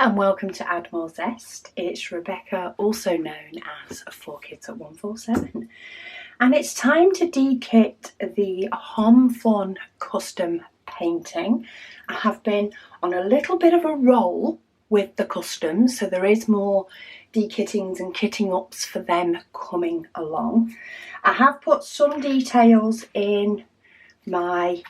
and welcome to Add More Zest. It's Rebecca, also known as 4Kids at 147, and it's time to dekit the Homfun custom painting. I have been on a little bit of a roll with the customs, so there is more dekittings and kitting ups for them coming along. I have put some details in my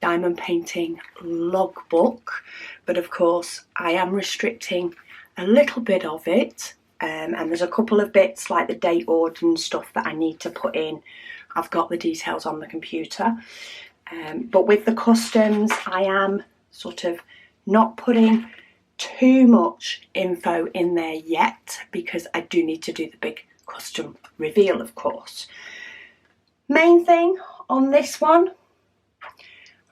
diamond painting logbook, but of course I am restricting a little bit of it, and there's a couple of bits like the date order and stuff that I need to put in. I've got the details on the computer, but with the customs I am sort of not putting too much info in there yet, because I do need to do the big custom reveal, of course. Main thing on this one,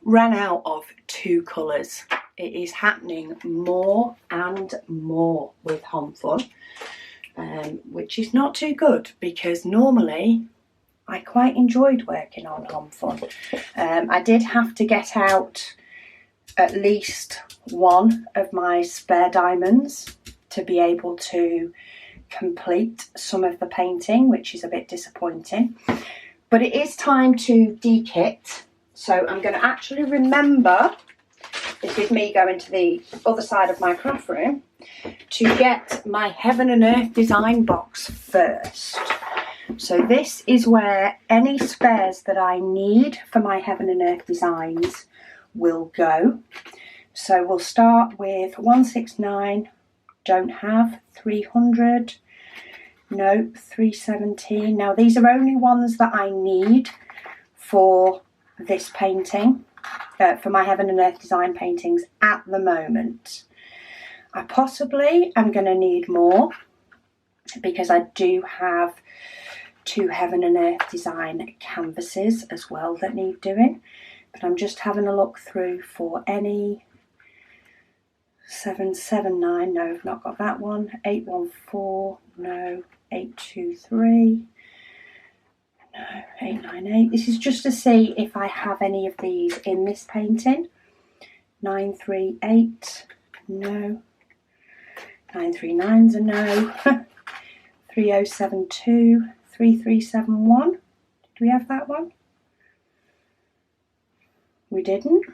ran out of two colours. It is happening more and more with Homfun, which is not too good, because normally I quite enjoyed working on Homfun. I did have to get out at least one of my spare diamonds to be able to complete some of the painting, which is a bit disappointing. But it is time to dekit. So I'm going to actually remember, this is me going to the other side of my craft room, to get my Heaven and Earth design box first. So this is where any spares that I need for my Heaven and Earth designs will go. So we'll start with 169, don't have, 300, no, 317. Now these are only ones that I need for this painting, for my Heaven and Earth design paintings at the moment. I possibly am going to need more, because I do have two Heaven and Earth design canvases as well that need doing, but I'm just having a look through for any 779, no, I've not got that one, 814, no, 823, no, 898. This is just to see if I have any of these in this painting. 938, no. 939's a no. 3072, 3371. Did we have that one? We didn't.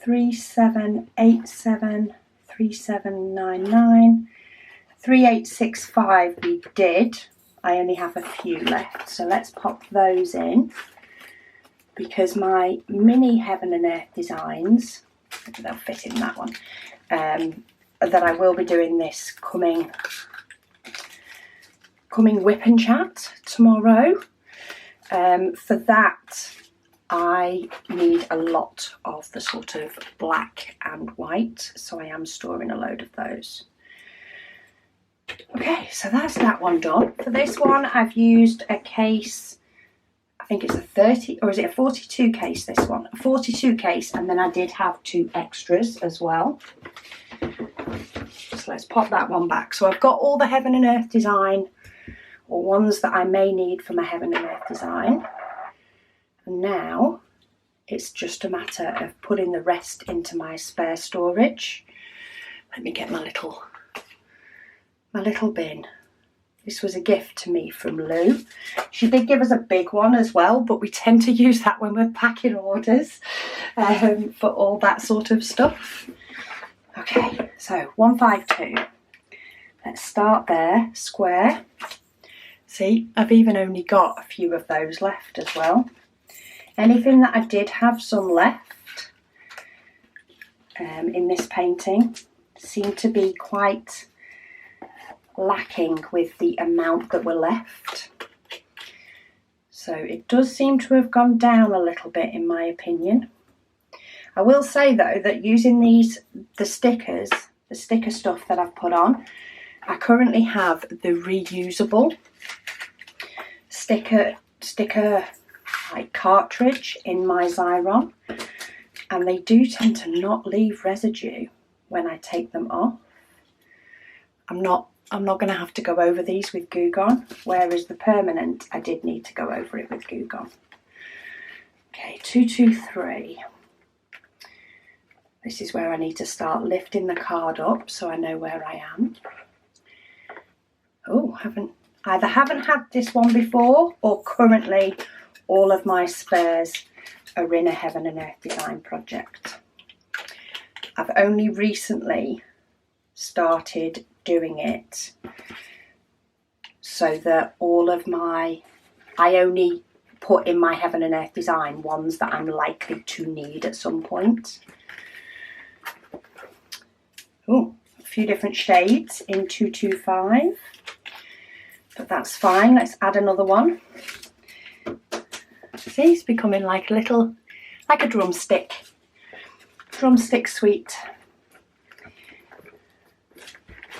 3787, 3799, 3865 we did. I only have a few left, so let's pop those in, because my mini Heaven and Earth designs, they'll fit in that one, that I will be doing this coming whip and chat tomorrow. For that I need a lot of the sort of black and white, so I am storing a load of those. Okay, so that's that one done. For this one I've used a case, I think it's a 30, or is it a 42 case, this one? A 42 case, and then I did have two extras as well. So let's pop that one back. So I've got all the Heaven and Earth design, or ones that I may need for my Heaven and Earth design. And now it's just a matter of putting the rest into my spare storage. Let me get my little bin. This was a gift to me from Lou. She did give us a big one as well, but we tend to use that when we're packing orders for all that sort of stuff. Okay, so 152. Let's start there, square. See, I've even only got a few of those left as well. Anything that I did have some left in this painting seemed to be quite lacking with the amount that were left. So it does seem to have gone down a little bit, in my opinion. I will say though that using the sticker stuff that I've put on, I currently have the reusable sticker like cartridge in my Xyron, and they do tend to not leave residue when I take them off. I'm not going to have to go over these with Goo Gone, whereas the permanent I did need to go over it with Goo Gone. Okay, 223. This is where I need to start lifting the card up so I know where I am. Oh, either haven't had this one before, or currently all of my spares are in a Heaven and Earth design project. I've only recently started doing it so that I only put in my Heaven and Earth design ones that I'm likely to need at some point. Oh, a few different shades in 225, but that's fine. Let's add another one. See, it's becoming like a drumstick suite.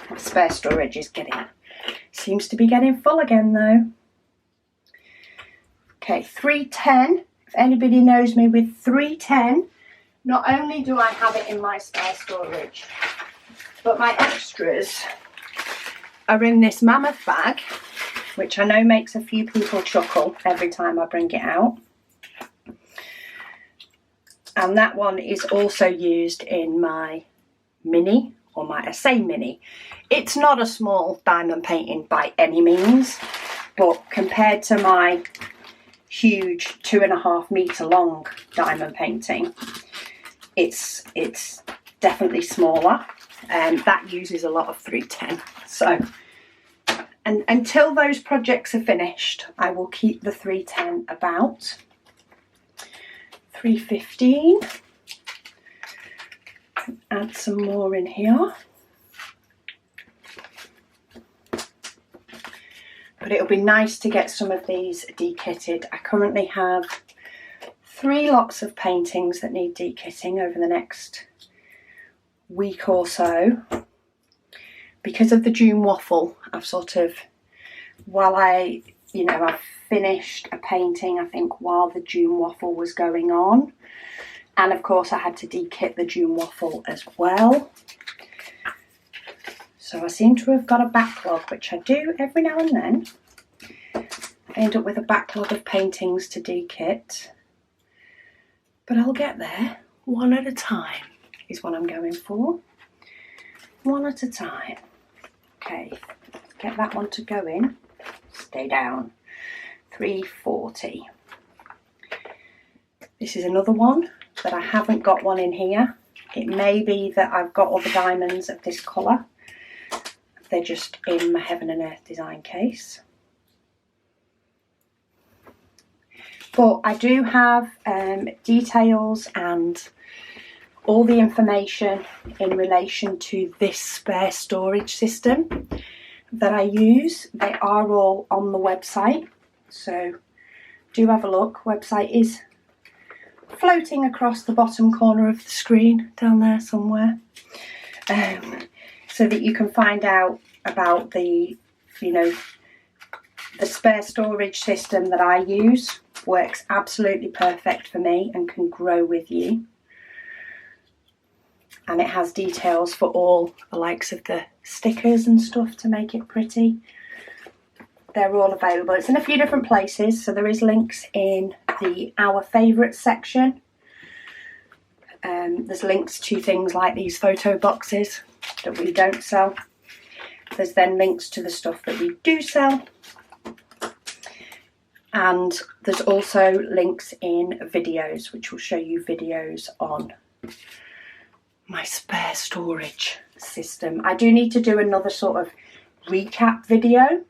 My spare storage seems to be getting full again though. Okay, 310. If anybody knows me with 310, not only do I have it in my spare storage, but my extras are in this mammoth bag, which I know makes a few people chuckle every time I bring it out. And that one is also used in my mini, or I say mini. It's not a small diamond painting by any means, but compared to my huge 2.5 meter long diamond painting, it's definitely smaller, and that uses a lot of 310. So, and until those projects are finished, I will keep the 310 about. 315. Add some more in here. But it'll be nice to get some of these dekitted. I currently have 3 lots of paintings that need dekitting over the next week or so. Because of the June waffle, I've sort of, while I've finished a painting, I think, while the June waffle was going on. And of course I had to dekit the June waffle as well. So I seem to have got a backlog, which I do every now and then. I end up with a backlog of paintings to dekit. But I'll get there. One at a time is what I'm going for. One at a time. Okay, get that one to go in. Stay down. 340. This is another one that I haven't got one in here. It may be that I've got all the diamonds of this colour. They're just in my Heaven and Earth design case. But I do have details and all the information in relation to this spare storage system that I use. They are all on the website, so do have a look. Website is floating across the bottom corner of the screen down there somewhere, so that you can find out about the spare storage system that I use. Works absolutely perfect for me and can grow with you. And it has details for all the likes of the stickers and stuff to make it pretty. They're all available. It's in a few different places, so there is links in the Our Favourites section. There's links to things like these photo boxes that we don't sell. There's then links to the stuff that we do sell. And there's also links in videos, which will show you videos on my spare storage system. I do need to do another sort of recap video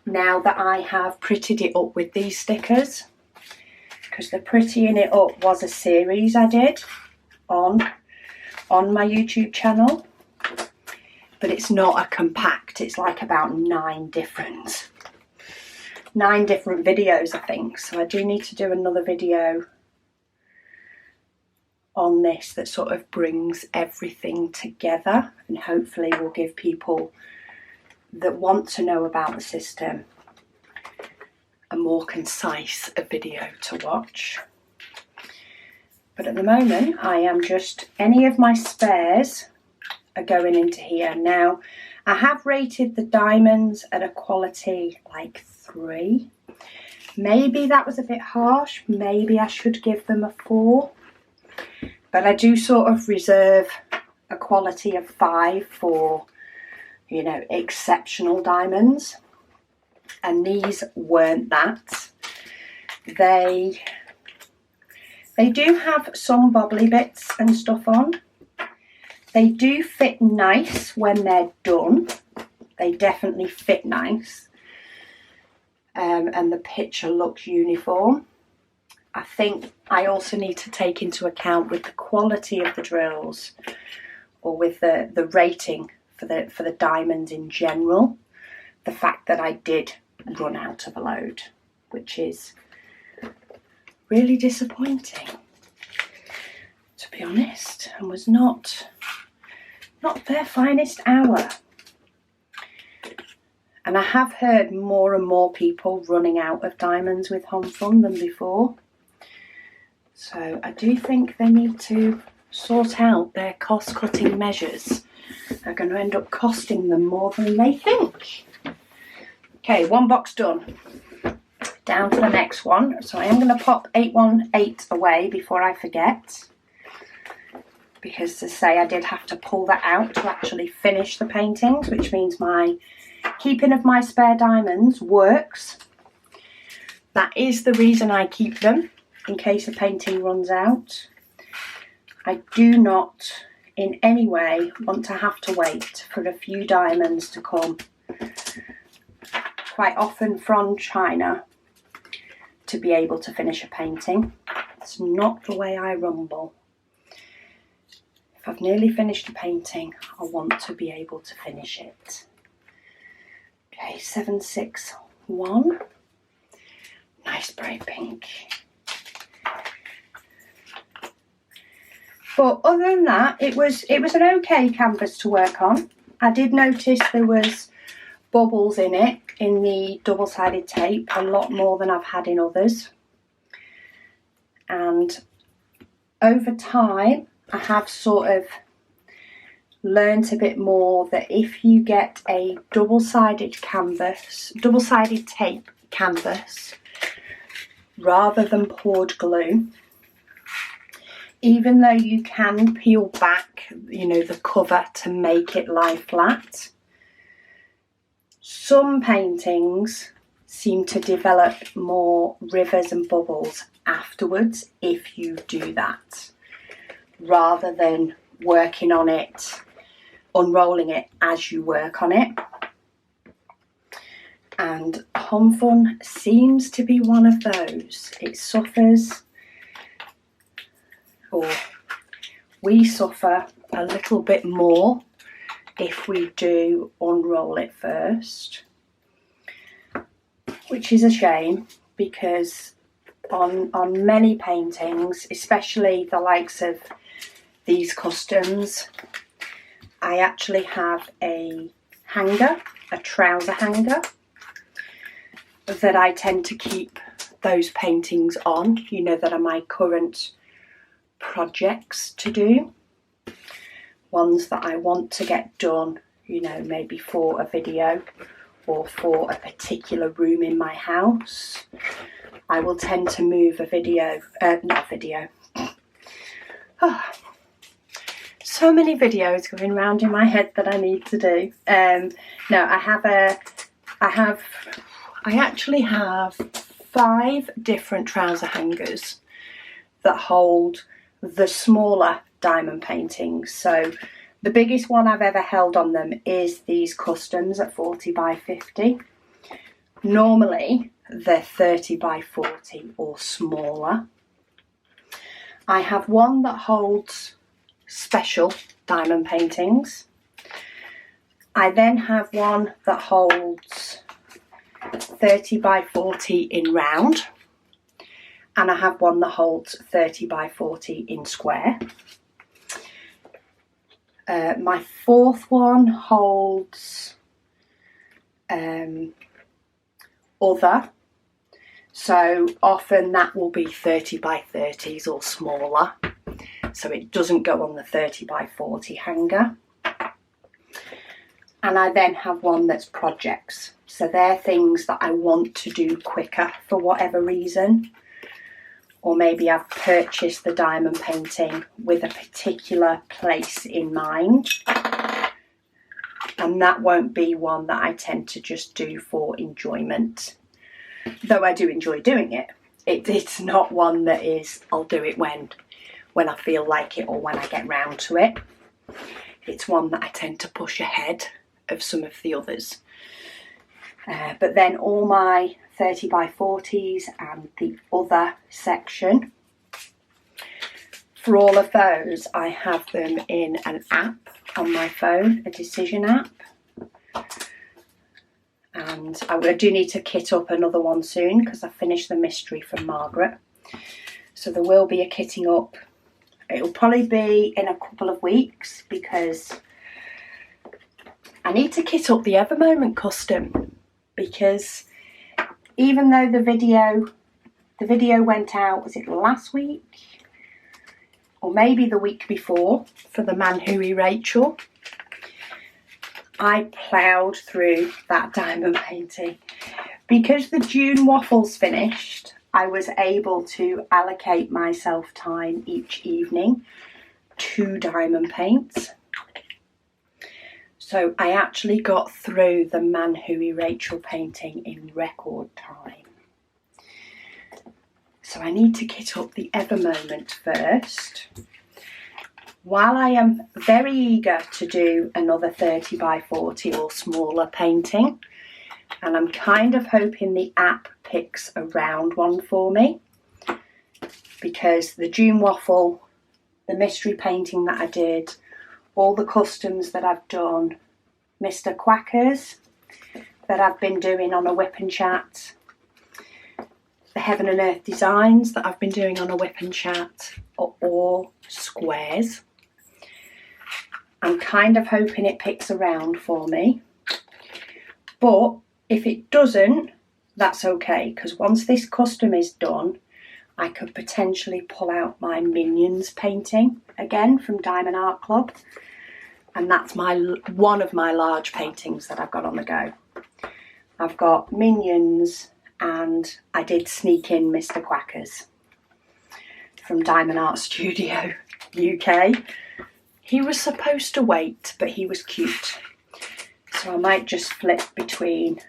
now that I have prettied it up with these stickers, because the prettying it up was a series I did on my YouTube channel, but it's not a compact. It's like about 9 different videos, I think. So I do need to do another video on this that sort of brings everything together, and hopefully will give people that want to know about the system a more concise video to watch. But at the moment I am just, any of my spares are going into here. Now I have rated the diamonds at a quality like 3. Maybe that was a bit harsh. Maybe I should give them a 4. But I do sort of reserve a quality of 5 for, you know, exceptional diamonds. And these weren't that. They do have some bobbly bits and stuff on. They do fit nice when they're done. They definitely fit nice. And the picture looks uniform. I think I also need to take into account with the quality of the drills, or with the rating for the diamonds in general, the fact that I did run out of a load, which is really disappointing, to be honest, and was not their finest hour. And I have heard more and more people running out of diamonds with Homfun than before. So I do think they need to sort out their cost-cutting measures. They're going to end up costing them more than they think. Okay, one box done. Down to the next one. So I am going to pop 818 away before I forget. Because to say I did have to pull that out to actually finish the paintings, which means my keeping of my spare diamonds works. That is the reason I keep them, in case a painting runs out. I do not in any way want to have to wait for a few diamonds to come, quite often from China, to be able to finish a painting. It's not the way I rumble. If I've nearly finished a painting, I want to be able to finish it. Okay, 761. Nice bright pink. But other than that, it was an okay canvas to work on. I did notice there was bubbles in it, in the double-sided tape, a lot more than I've had in others. And over time, I have sort of learnt a bit more that if you get a double-sided tape canvas, rather than poured glue, even though you can peel back, you know, the cover to make it lie flat, some paintings seem to develop more rivers and bubbles afterwards if you do that, rather than working on it, unrolling it as you work on it. And Homfun seems to be one of those. It suffers, or we suffer a little bit more if we do unroll it first, which is a shame, because on many paintings, especially the likes of these customs, I actually have a hanger, a trouser hanger, that I tend to keep those paintings on, you know, that are my current projects to do, ones that I want to get done, you know, maybe for a video or for a particular room in my house. I will tend to move so many videos going around in my head that I need to do. No, I actually have 5 different trouser hangers that hold the smaller diamond paintings. So the biggest one I've ever held on them is these customs at 40 by 50. Normally they're 30 by 40 or smaller. I have one that holds special diamond paintings. I then have one that holds 30 by 40 in round, and I have one that holds 30 by 40 in square. My 4th one holds other, so often that will be 30 by 30s or smaller, so it doesn't go on the 30 by 40 hanger. And I then have one that's projects, so they're things that I want to do quicker for whatever reason, or maybe I've purchased the diamond painting with a particular place in mind, and that won't be one that I tend to just do for enjoyment, though I do enjoy doing it. It's not one that is, I'll do it when I feel like it or when I get round to it. It's one that I tend to push ahead of some of the others. But then all my 30 by 40s and the other section, for all of those, I have them in an app on my phone, a decision app. And I do need to kit up another one soon because I finished the mystery from Margaret. So there will be a kitting up. It'll probably be in a couple of weeks because I need to kit up the Ever Moment custom, because even though the video went out, was it last week? Or maybe the week before, for the Manhui Rachel, I ploughed through that diamond painting. Because the June waffles finished, I was able to allocate myself time each evening to diamond paints. So I actually got through the Manhui Rachel painting in record time. So I need to kit up the Ever Moment first. While I am very eager to do another 30 by 40 or smaller painting, and I'm kind of hoping the app picks a round one for me, because the June waffle, the mystery painting that I did, all the customs that I've done, Mr. Quackers that I've been doing on a whip and chat, the Heaven and Earth designs that I've been doing on a whip and chat are all squares. I'm kind of hoping it picks a round for me, but if it doesn't, that's okay, because once this custom is done, I could potentially pull out my Minions painting again from Diamond Art Club, and that's one of my large paintings that I've got on the go. I've got Minions, and I did sneak in Mr. Quackers from Diamond Art Studio UK. He was supposed to wait, but he was cute. So I might just flip between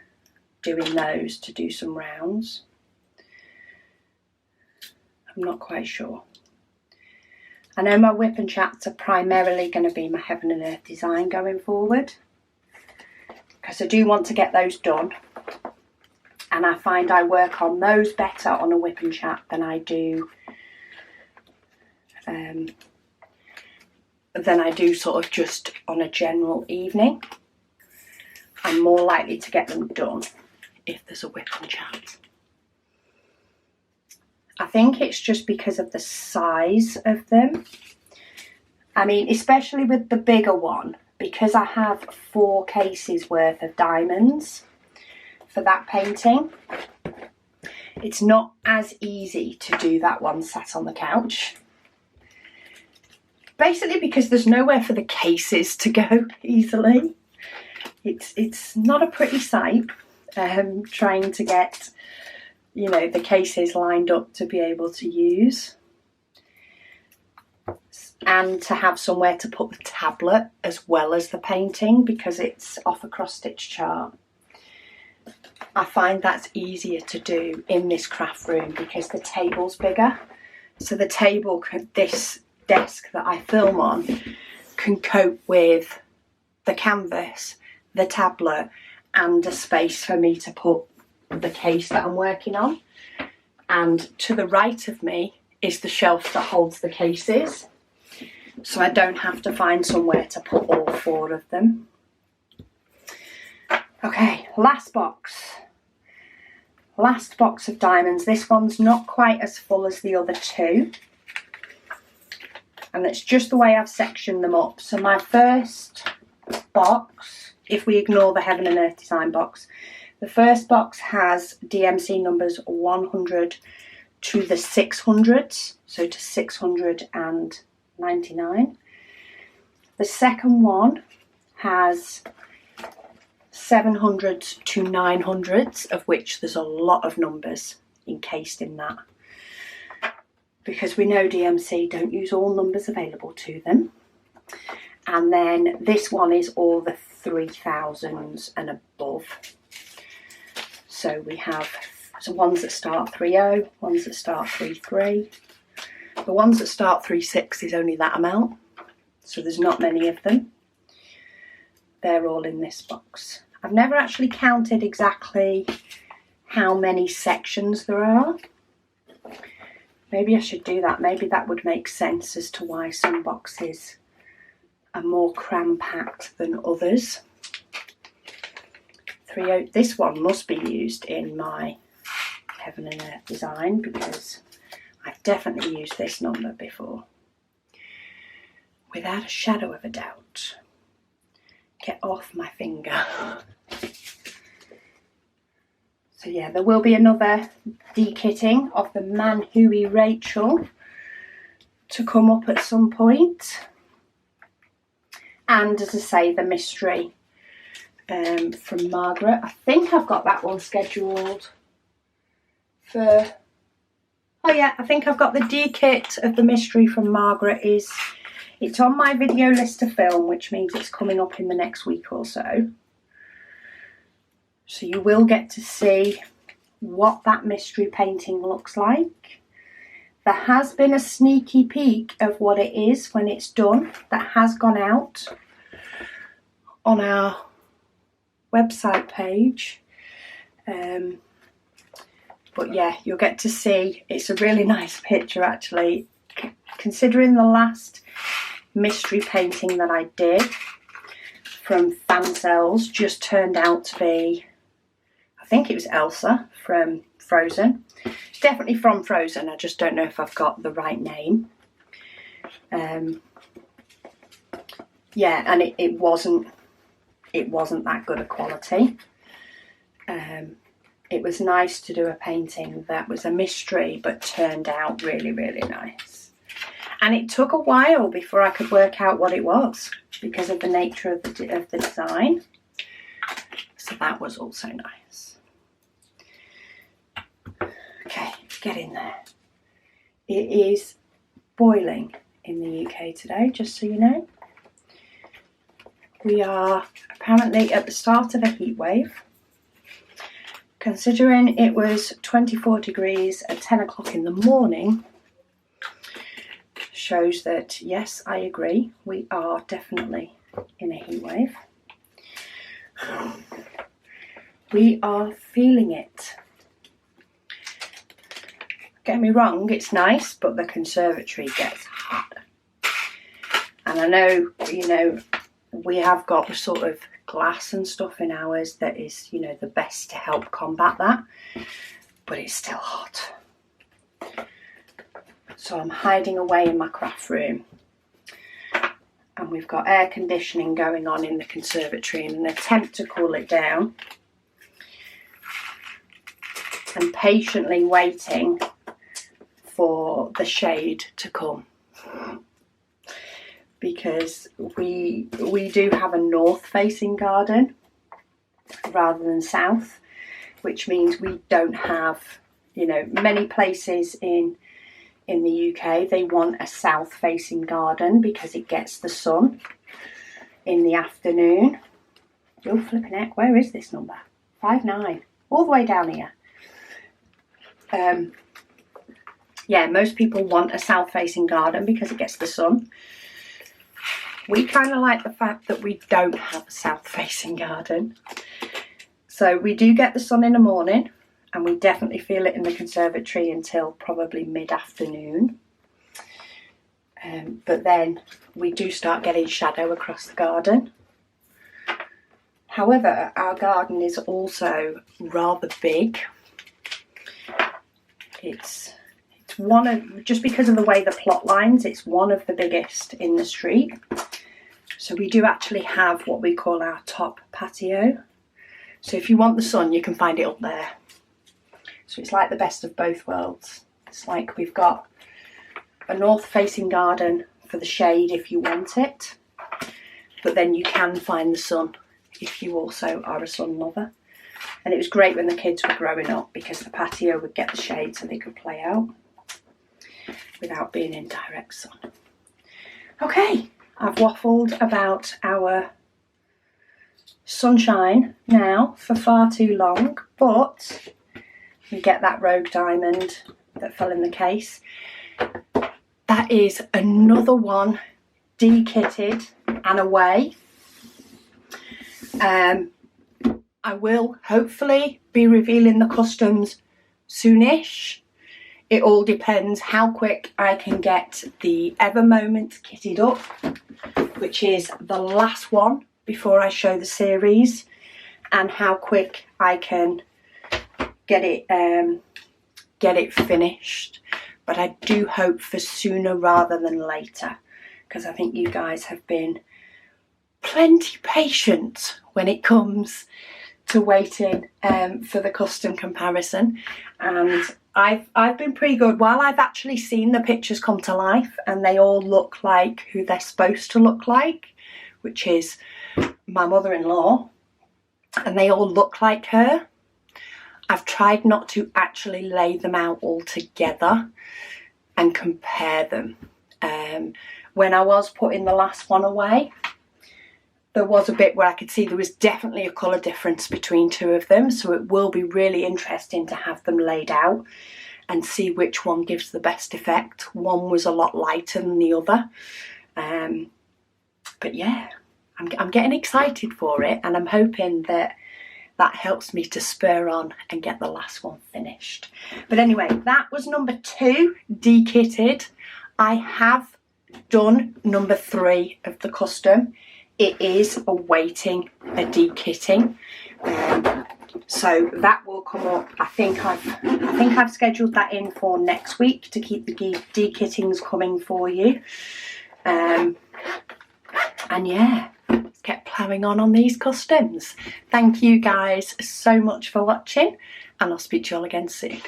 doing those to do some rounds. I'm not quite sure. I know my whip and chats are primarily going to be my Heaven and Earth design going forward, because I do want to get those done. And I find I work on those better on a whip and chat than I do sort of just on a general evening. I'm more likely to get them done if there's a whip and chat. I think it's just because of the size of them. I mean, especially with the bigger one, because I have 4 cases worth of diamonds for that painting, it's not as easy to do that one sat on the couch. Basically because there's nowhere for the cases to go easily. It's not a pretty sight, trying to get, you know, the cases lined up to be able to use, and to have somewhere to put the tablet as well as the painting, because it's off a cross-stitch chart. I find that's easier to do in this craft room because the table's bigger. So the table, this desk that I film on, can cope with the canvas, the tablet, and a space for me to put the case that I'm working on. And to the right of me is the shelf that holds the cases, so I don't have to find somewhere to put all 4 of them. Okay, last box of diamonds. This one's not quite as full as the other 2, and it's just the way I've sectioned them up. So my first box, if we ignore the Heaven and Earth design box, the first box has DMC numbers 100 to the 600s, so to 699. The second one has 700s to 900s, of which there's a lot of numbers encased in that. because we know DMC don't use all numbers available to them. And then this one is all the 3000s and above. So we have ones that start 30, ones that start 33. The ones that start 36 is only that amount, so there's not many of them. They're all in this box. I've never actually counted exactly how many sections there are. Maybe I should do that. Maybe that would make sense as to why some boxes are more cram-packed than others. This one must be used in my Heaven and Earth design because I've definitely used this number before. Without a shadow of a doubt. Get off my finger. So yeah, there will be another dekitting of the Manhui Rachel to come up at some point. And as I say, the mystery from Margaret. I think I've got that one scheduled for... Oh yeah, I think I've got the dekit of the mystery from Margaret. It's on my video list to film, which means it's coming up in the next week or so. So you will get to see what that mystery painting looks like. There has been a sneaky peek of what it is when it's done. That has gone out on our website page. But yeah, you'll get to see. It's a really nice picture actually. Considering the last mystery painting that I did from fan cells just turned out to be, I think it was Elsa from Frozen. It's definitely from Frozen, I just don't know if I've got the right name. Yeah, and it wasn't that good a quality. It was nice to do a painting that was a mystery but turned out really, really nice. And it took a while before I could work out what it was because of the nature of the design. So that was also nice. Okay, get in there. It is boiling in the UK today, just so you know. We are apparently at the start of a heat wave. Considering it was 24 degrees at 10 o'clock in the morning, shows that, yes, I agree, we are definitely in a heat wave. We are feeling it. Get me wrong, it's nice, but the conservatory gets hot. And I know, you know, we have got the sort of glass and stuff in ours that is, you know, the best to help combat that, but it's still hot. So I'm hiding away in my craft room, and we've got air conditioning going on in the conservatory in an attempt to cool it down, and patiently waiting for the shade to come. Because we do have a north-facing garden rather than south, which means we don't have, you know, many places in the UK, they want a south-facing garden because it gets the sun in the afternoon. Oh, flipping heck, where is this number? 59, all the way down here. Yeah, most people want a south-facing garden because it gets the sun. We kind of like the fact that we don't have a south-facing garden. So we do get the sun in the morning, and we definitely feel it in the conservatory until probably mid-afternoon. But then we do start getting shadow across the garden. However, our garden is also rather big. It's one of, just because of the way the plot lines, it's one of the biggest in the street. So we do actually have what we call our top patio. So if you want the sun, you can find it up there. So it's like the best of both worlds. It's like we've got a north-facing garden for the shade if you want it, but then you can find the sun if you also are a sun lover. And it was great when the kids were growing up because the patio would get the shade so they could play out. without being in direct sun. Okay, I've waffled about our sunshine now for far too long, but we get that rogue diamond that fell in the case. That is another one de-kitted and away. I will hopefully be revealing the customs soonish. It all depends how quick I can get the Ever Moment kitted up, which is the last one before I show the series, and how quick I can get it finished. But I do hope for sooner rather than later, because I think you guys have been plenty patient when it comes to waiting for the custom comparison, and I've been pretty good. While I've actually seen the pictures come to life and they all look like who they're supposed to look like, which is my mother-in-law, and they all look like her, I've tried not to actually lay them out all together and compare them. When I was putting the last one away, there was a bit where I could see there was definitely a colour difference between two of them, so it will be really interesting to have them laid out and see which one gives the best effect. One was a lot lighter than the other. But yeah, I'm getting excited for it, and I'm hoping that that helps me to spur on and get the last one finished. But anyway, that was number 2, de-kitted. I have done number 3 of the custom. It is awaiting a de-kitting, so that will come up. I think I've scheduled that in for next week to keep the de-kittings coming for you. And yeah, let's get ploughing on these customs. Thank you guys so much for watching, and I'll speak to you all again soon.